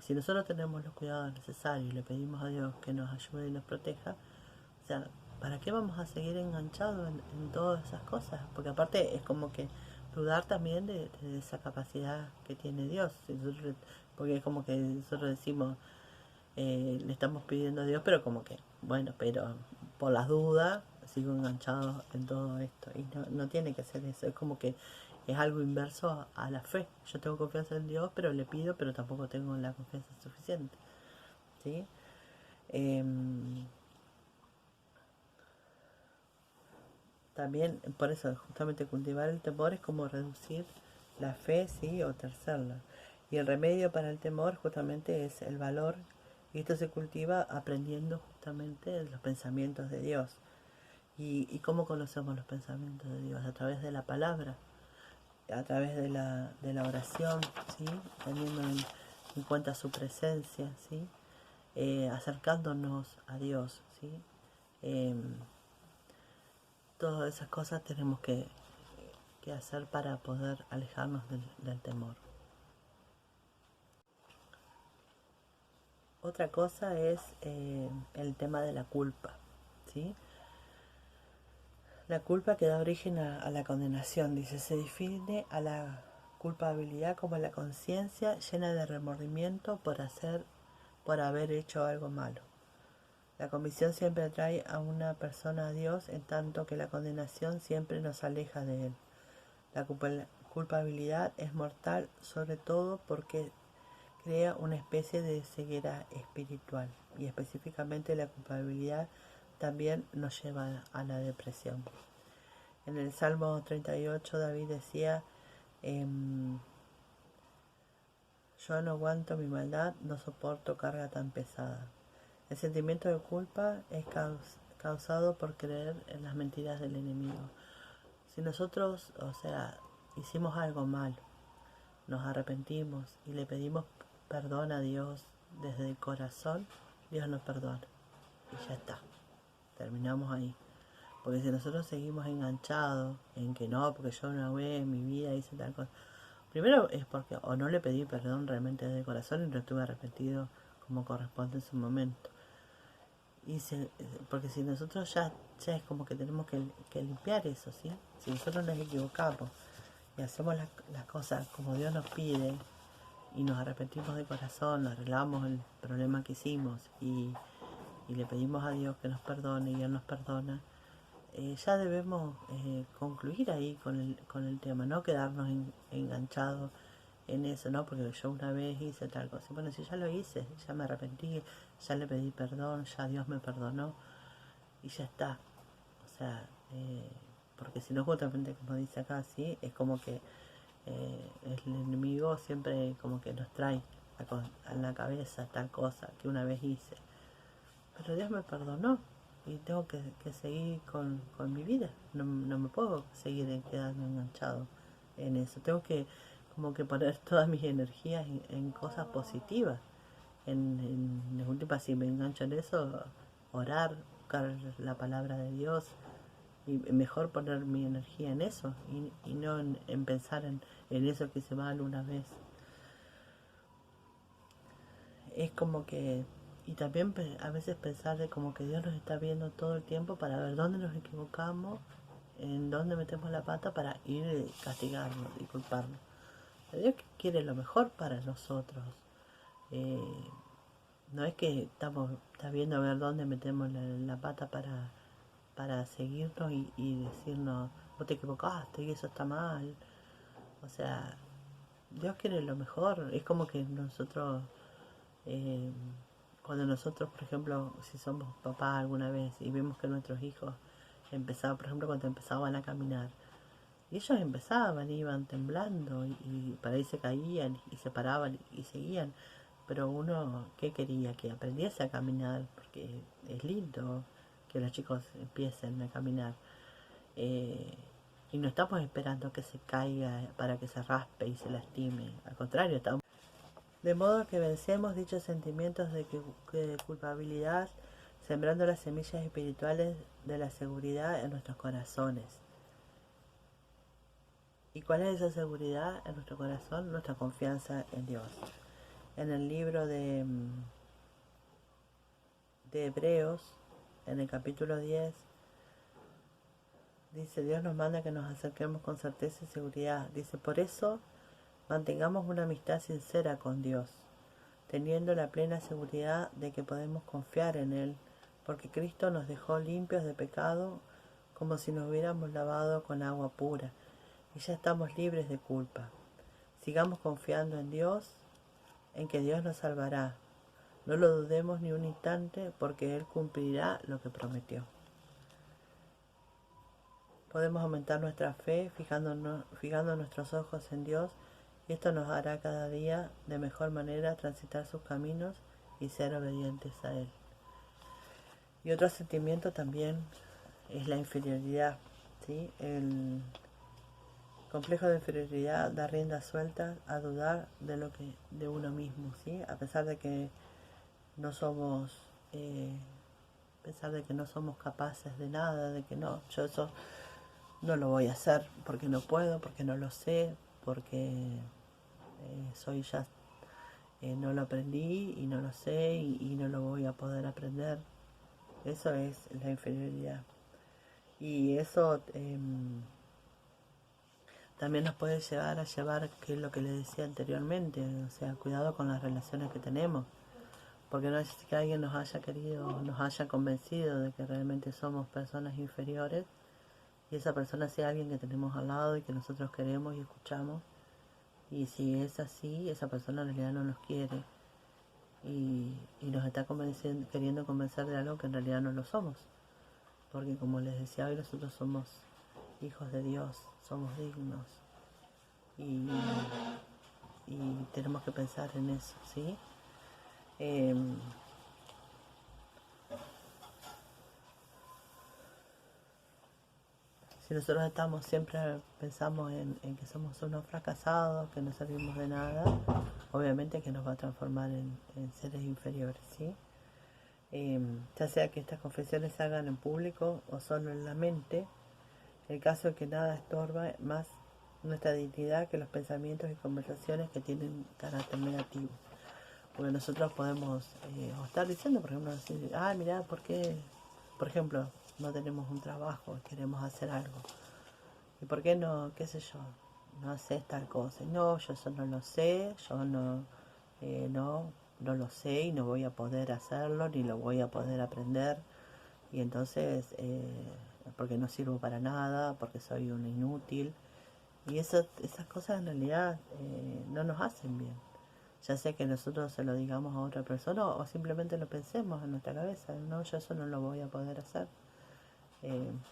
Si nosotros tenemos los cuidados necesarios y le pedimos a Dios que nos ayude y nos proteja, o sea, ¿para qué vamos a seguir enganchados en todas esas cosas? Porque aparte es como que dudar también de esa capacidad que tiene Dios. Porque es como que nosotros decimos, le estamos pidiendo a Dios, pero como que, bueno, pero por las dudas sigo enganchado en todo esto. Y no tiene que ser eso. Es como que es algo inverso a la fe. Yo tengo confianza en Dios, pero le pido, pero tampoco tengo la confianza suficiente. ¿Sí? También, por eso, justamente cultivar el temor es como reducir la fe, sí, o tercerla. Y el remedio para el temor justamente es el valor. Y esto se cultiva aprendiendo justamente los pensamientos de Dios. ¿Y cómo conocemos los pensamientos de Dios? A través de la palabra, a través de la oración, ¿sí? Teniendo en cuenta su presencia, ¿sí? Acercándonos a Dios, ¿sí? Eh, Todas esas cosas tenemos que hacer para poder alejarnos del temor. Otra cosa es el tema de la culpa, ¿sí? La culpa que da origen a la condenación, dice, se define a la culpabilidad como la conciencia llena de remordimiento por haber hecho algo malo. La convicción siempre atrae a una persona a Dios, en tanto que la condenación siempre nos aleja de Él. La culpabilidad es mortal, sobre todo porque crea una especie de ceguera espiritual, y específicamente la culpabilidad también nos lleva a la depresión. En el Salmo 38 David decía, yo no aguanto mi maldad, no soporto carga tan pesada. El sentimiento de culpa es causado por creer en las mentiras del enemigo. Si nosotros, o sea, hicimos algo mal, nos arrepentimos y le pedimos perdón a Dios desde el corazón, Dios nos perdona. Y ya está, terminamos ahí. Porque si nosotros seguimos enganchados en que no, porque yo una vez en mi vida hice tal cosa, primero es porque o no le pedí perdón realmente desde el corazón y no estuve arrepentido como corresponde en su momento. Porque si nosotros ya es como que tenemos que limpiar eso, ¿sí? Si nosotros nos equivocamos y hacemos las cosas como Dios nos pide y nos arrepentimos de corazón, arreglamos el problema que hicimos y le pedimos a Dios que nos perdone y Él nos perdona, ya debemos concluir ahí con el tema, no quedarnos enganchados en eso, ¿no? Porque yo una vez hice tal cosa. Bueno, si ya lo hice, ya me arrepentí, ya le pedí perdón, ya Dios me perdonó y ya está. O sea, porque si no, justamente como dice acá, sí, es como que el enemigo siempre como que nos trae a la cabeza tal cosa que una vez hice. Pero Dios me perdonó y tengo que seguir con mi vida. No me puedo seguir quedando enganchado en eso. Tengo que como que poner todas mis energías en cosas positivas. En última, si me engancho en eso, orar, buscar la palabra de Dios, y mejor poner mi energía en eso y no en pensar en eso que hice mal una vez. Es como que, y también a veces pensar de como que Dios nos está viendo todo el tiempo para ver dónde nos equivocamos, en dónde metemos la pata para ir y castigarnos y culparnos. Dios quiere lo mejor para nosotros. Eh, no es que está viendo a ver dónde metemos la pata para seguirnos y decirnos, vos te equivocaste y eso está mal. O sea, Dios quiere lo mejor. Es como que nosotros, eh, cuando nosotros, por ejemplo, si somos papás alguna vez y vemos que nuestros hijos empezaban, por ejemplo, cuando empezaban a caminar, y ellos empezaban, iban temblando y para ahí se caían y se paraban y seguían. Pero uno, ¿qué quería? Que aprendiese a caminar, porque es lindo que los chicos empiecen a caminar. Eh, y no estamos esperando que se caiga para que se raspe y se lastime. Al contrario, estamos De modo que vencemos dichos sentimientos de culpabilidad, sembrando las semillas espirituales de la seguridad en nuestros corazones. ¿Y cuál es esa seguridad en nuestro corazón? Nuestra confianza en Dios. En el libro de Hebreos, en el capítulo 10, dice: Dios nos manda que nos acerquemos con certeza y seguridad. Dice: por eso mantengamos una amistad sincera con Dios, teniendo la plena seguridad de que podemos confiar en Él, porque Cristo nos dejó limpios de pecado, como si nos hubiéramos lavado con agua pura, y ya estamos libres de culpa. Sigamos confiando en Dios, en que Dios nos salvará. No lo dudemos ni un instante, porque Él cumplirá lo que prometió. Podemos aumentar nuestra fe fijando nuestros ojos en Dios, y esto nos hará cada día de mejor manera transitar sus caminos y ser obedientes a Él. Y otro sentimiento también es la inferioridad, ¿sí? El complejo de inferioridad da rienda suelta a dudar de uno mismo, ¿sí? A pesar de que no somos capaces de nada, de que no, yo eso no lo voy a hacer porque no puedo, porque no lo sé, porque no lo aprendí y no lo sé y no lo voy a poder aprender. Eso es la inferioridad. Y eso también nos puede llevar a que es lo que les decía anteriormente, o sea, cuidado con las relaciones que tenemos, porque no es que alguien nos haya convencido de que realmente somos personas inferiores, y esa persona sea alguien que tenemos al lado y que nosotros queremos y escuchamos, y si es así, esa persona en realidad no nos quiere y nos está queriendo convencer de algo que en realidad no lo somos, porque como les decía hoy, nosotros somos hijos de Dios, somos dignos y, y tenemos que pensar en eso, ¿sí? Si nosotros pensamos en que somos unos fracasados, que no servimos de nada, obviamente que nos va a transformar en seres inferiores, ¿sí? Ya sea que estas confesiones se hagan en público o solo en la mente, el caso es que nada estorba más nuestra dignidad que los pensamientos y conversaciones que tienen carácter negativo. Porque nosotros podemos estar diciendo, por ejemplo, decir: mira, ¿por qué? Por ejemplo, no tenemos un trabajo, queremos hacer algo. ¿Y por qué no, qué sé yo, no haces tal cosa? No, yo eso no lo sé, yo no lo sé y no voy a poder hacerlo, ni lo voy a poder aprender. Y entonces, porque no sirvo para nada, porque soy un inútil. Y esas cosas en realidad no nos hacen bien. Ya sea que nosotros se lo digamos a otra persona o simplemente lo pensemos en nuestra cabeza. No, yo eso no lo voy a poder hacer.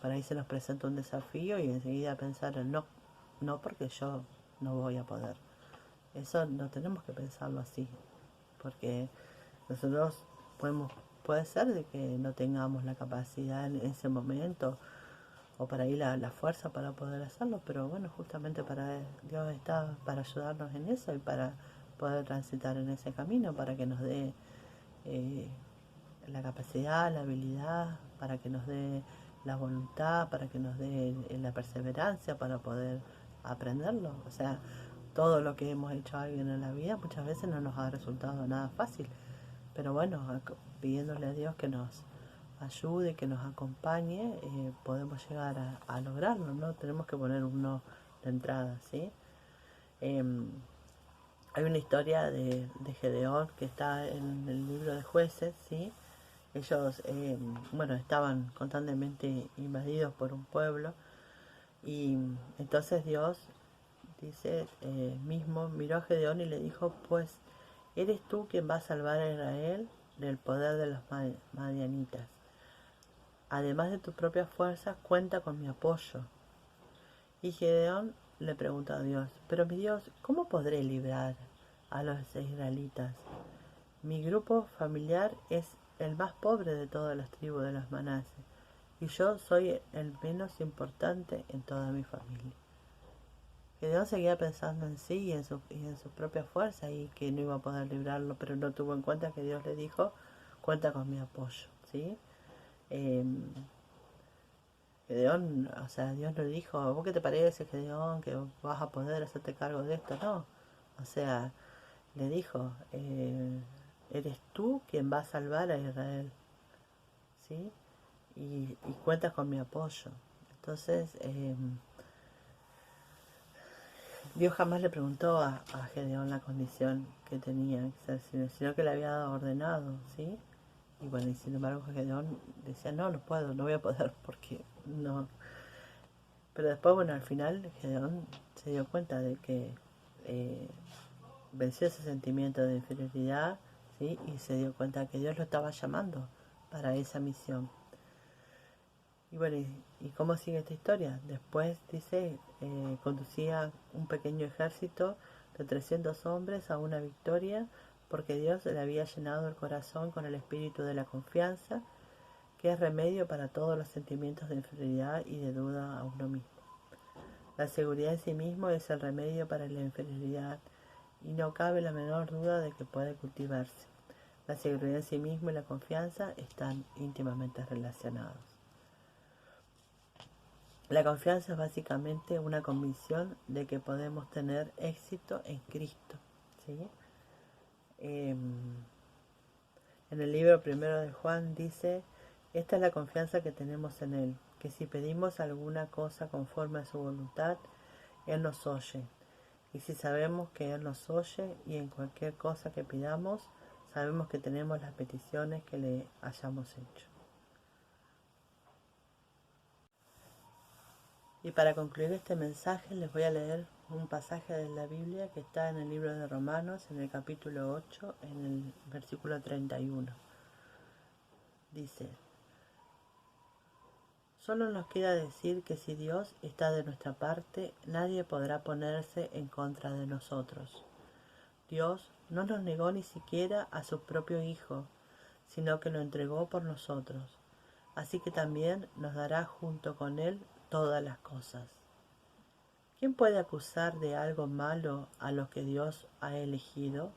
Para ahí se nos presenta un desafío y enseguida pensar en no porque yo no voy a poder. Eso no tenemos que pensarlo así, porque nosotros puede ser de que no tengamos la capacidad en ese momento o para ahí la fuerza para poder hacerlo, pero bueno, justamente Dios está para ayudarnos en eso y para poder transitar en ese camino, para que nos dé la capacidad, la habilidad, para que nos dé la voluntad, para que nos dé la perseverancia para poder aprenderlo. O sea, todo lo que hemos hecho a alguien en la vida muchas veces no nos ha resultado nada fácil, pero bueno, pidiéndole a Dios que nos ayude, que nos acompañe, podemos llegar a lograrlo, ¿no? Tenemos que poner un no de entrada, ¿sí? Hay una historia de Gedeón que está en el libro de Jueces, ¿sí? Ellos, estaban constantemente invadidos por un pueblo y entonces Dios, dice, mismo miró a Gedeón y le dijo: pues, ¿eres tú quien va a salvar a Israel del poder de los madianitas? Además de tus propias fuerzas, cuenta con mi apoyo. Y Gedeón le preguntó a Dios: pero mi Dios, ¿cómo podré librar a los israelitas? Mi grupo familiar es el más pobre de todas las tribus de los Manases, y yo soy el menos importante en toda mi familia. Gedeón seguía pensando en sí y en su propia fuerza y que no iba a poder librarlo, pero no tuvo en cuenta que Dios le dijo, cuenta con mi apoyo, ¿sí? Eh, Gedeón, o sea, Dios le dijo, ¿vos qué te parece, Gedeón, que vas a poder hacerte cargo de esto? No, o sea, le dijo, eres tú quien va a salvar a Israel, ¿sí? Y cuentas con mi apoyo. Entonces, Dios jamás le preguntó a Gedeón la condición que tenía que ser, sino que le había ordenado, ¿sí? Y bueno, y sin embargo Gedeón decía, no, no puedo, no voy a poder porque no. Pero después, bueno, al final Gedeón se dio cuenta de que eh, venció ese sentimiento de inferioridad, ¿sí? Y se dio cuenta que Dios lo estaba llamando para esa misión. Y bueno, ¿y cómo sigue esta historia? Después dice, conducía un pequeño ejército de 300 hombres a una victoria porque Dios le había llenado el corazón con el espíritu de la confianza, que es remedio para todos los sentimientos de inferioridad y de duda a uno mismo. La seguridad en sí mismo es el remedio para la inferioridad y no cabe la menor duda de que puede cultivarse. La seguridad en sí mismo y la confianza están íntimamente relacionados. La confianza es básicamente una convicción de que podemos tener éxito en Cristo, ¿sí? En el libro primero de Juan dice, esta es la confianza que tenemos en Él, que si pedimos alguna cosa conforme a su voluntad, Él nos oye. Y si sabemos que Él nos oye y en cualquier cosa que pidamos, sabemos que tenemos las peticiones que le hayamos hecho. Y para concluir este mensaje les voy a leer un pasaje de la Biblia que está en el libro de Romanos, en el capítulo 8, en el versículo 31. Dice, solo nos queda decir que si Dios está de nuestra parte, nadie podrá ponerse en contra de nosotros. Dios no nos negó ni siquiera a su propio Hijo, sino que lo entregó por nosotros. Así que también nos dará junto con Él todas las cosas. ¿Quién puede acusar de algo malo a los que Dios ha elegido?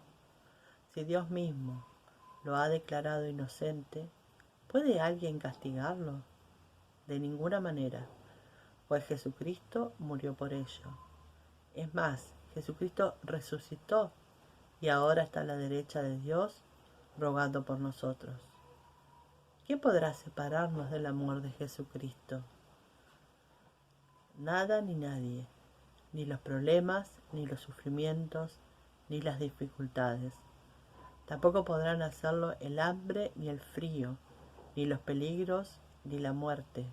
Si Dios mismo lo ha declarado inocente, ¿puede alguien castigarlo? De ninguna manera, pues Jesucristo murió por ello. Es más, Jesucristo resucitó y ahora está a la derecha de Dios rogando por nosotros. ¿Quién podrá separarnos del amor de Jesucristo? Nada ni nadie, ni los problemas, ni los sufrimientos, ni las dificultades. Tampoco podrán hacerlo el hambre ni el frío, ni los peligros, ni la muerte.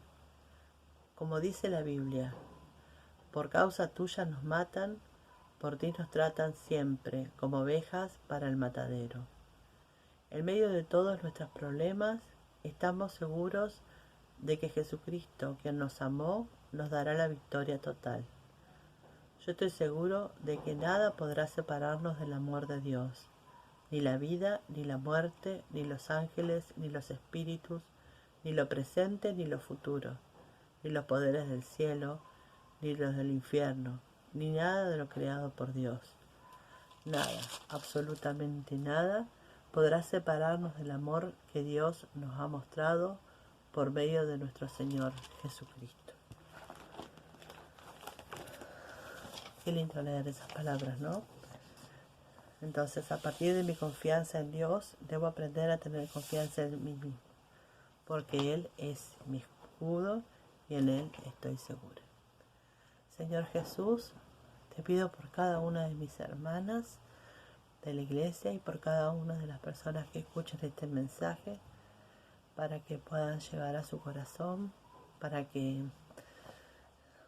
Como dice la Biblia, por causa tuya nos matan, por ti nos tratan siempre como ovejas para el matadero. En medio de todos nuestros problemas, estamos seguros de que Jesucristo, quien nos amó, nos dará la victoria total. Yo estoy seguro de que nada podrá separarnos del amor de Dios, ni la vida, ni la muerte, ni los ángeles, ni los espíritus, ni lo presente, ni lo futuro, ni los poderes del cielo, ni los del infierno, ni nada de lo creado por Dios. Nada, absolutamente nada, podrá separarnos del amor que Dios nos ha mostrado por medio de nuestro Señor Jesucristo. Qué lindo leer esas palabras, ¿no? Entonces, a partir de mi confianza en Dios, debo aprender a tener confianza en mí mismo, porque Él es mi escudo y en Él estoy segura. Señor Jesús, te pido por cada una de mis hermanas de la iglesia y por cada una de las personas que escuchan este mensaje, para que puedan llegar a su corazón, para que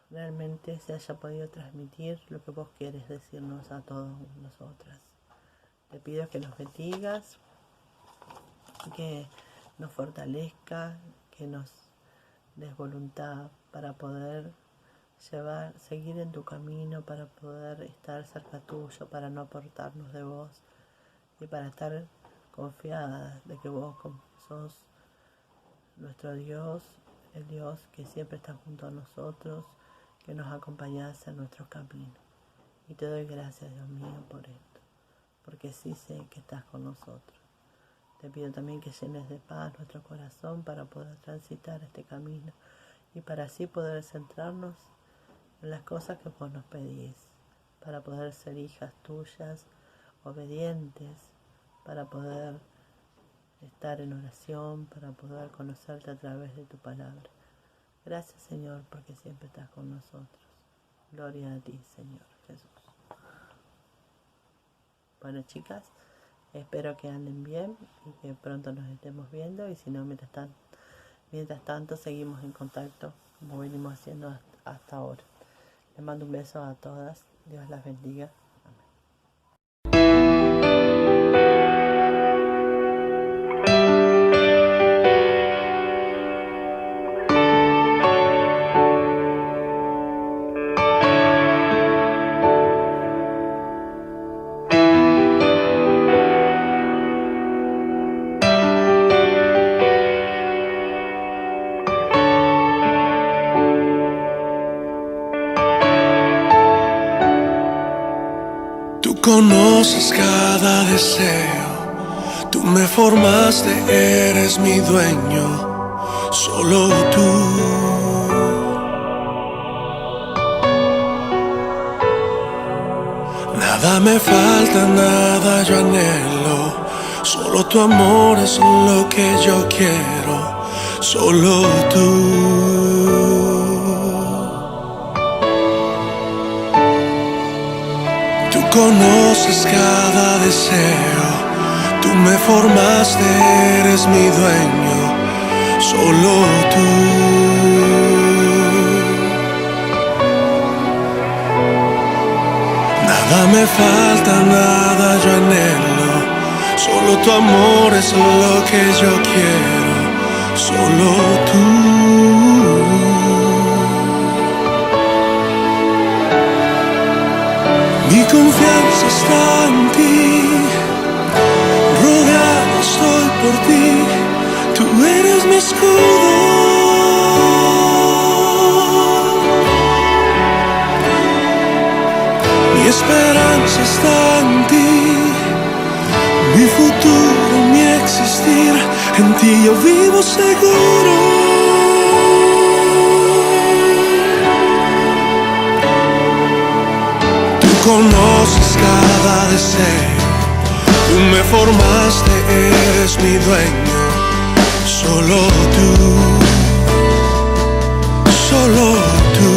realmente se haya podido transmitir lo que vos quieres decirnos a todos nosotras. Te pido que nos bendigas, que nos fortalezca, que nos des voluntad para poder seguir en tu camino, para poder estar cerca tuyo, para no apartarnos de vos y para estar confiadas de que vos sos nuestro Dios, el Dios que siempre está junto a nosotros, que nos acompañás en nuestro camino. Y te doy gracias, Dios mío, por esto, porque sí sé que estás con nosotros. Te pido también que llenes de paz nuestro corazón para poder transitar este camino y para así poder centrarnos en las cosas que vos nos pedís, para poder ser hijas tuyas, obedientes, para poder estar en oración, para poder conocerte a través de tu palabra. Gracias, Señor, porque siempre estás con nosotros. Gloria a ti, Señor Jesús. Bueno, chicas, espero que anden bien y que pronto nos estemos viendo. Y si no, mientras tanto seguimos en contacto como venimos haciendo hasta ahora. Les mando un beso a todas. Dios las bendiga. Conoces cada deseo, tú me formaste, eres mi dueño, solo tú. Nada me falta, nada yo anhelo, solo tu amor es lo que yo quiero, solo tú. Conoces cada deseo, tú me formaste, eres mi dueño, solo tú. Nada me falta, nada yo anhelo, solo tu amor es lo que yo quiero, solo tú. Mi confianza está en ti, rodeado estoy por ti, tú eres mi escudo. Mi esperanza está en ti, mi futuro, mi existir, en ti yo vivo seguro. Conoces cada deseo, tú me formaste, eres mi dueño, solo tú, solo tú.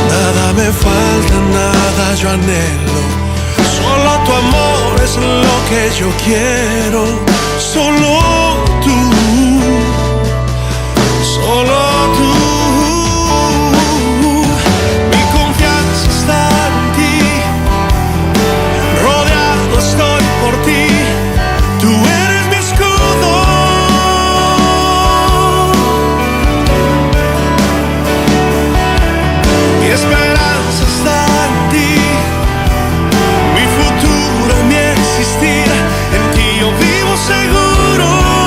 Nada me falta, nada yo anhelo, solo tu amor es lo que yo quiero, solo tú, solo tú. Seguro.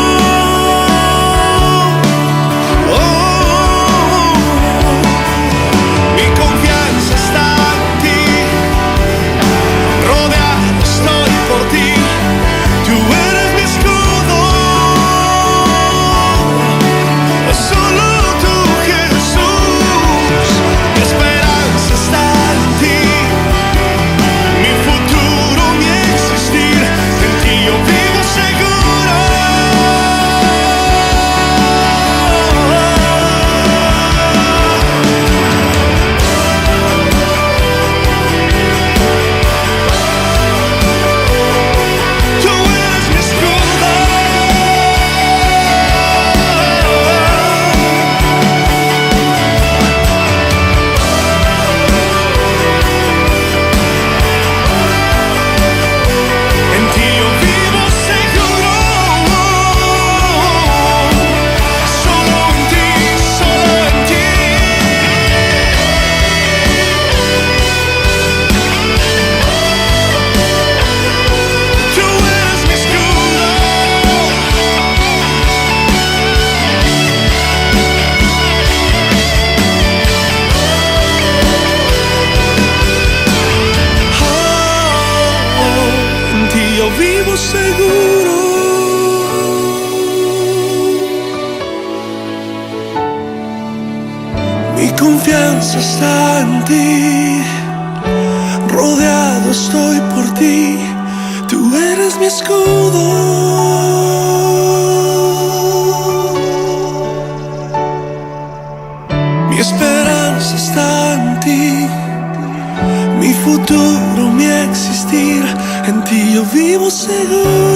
seguro. Mi confianza está en ti, rodeado estoy por ti, tú eres mi escudo. Mi esperanza está en ti, mi futuro, mi existir, en ti yo vivo seguro.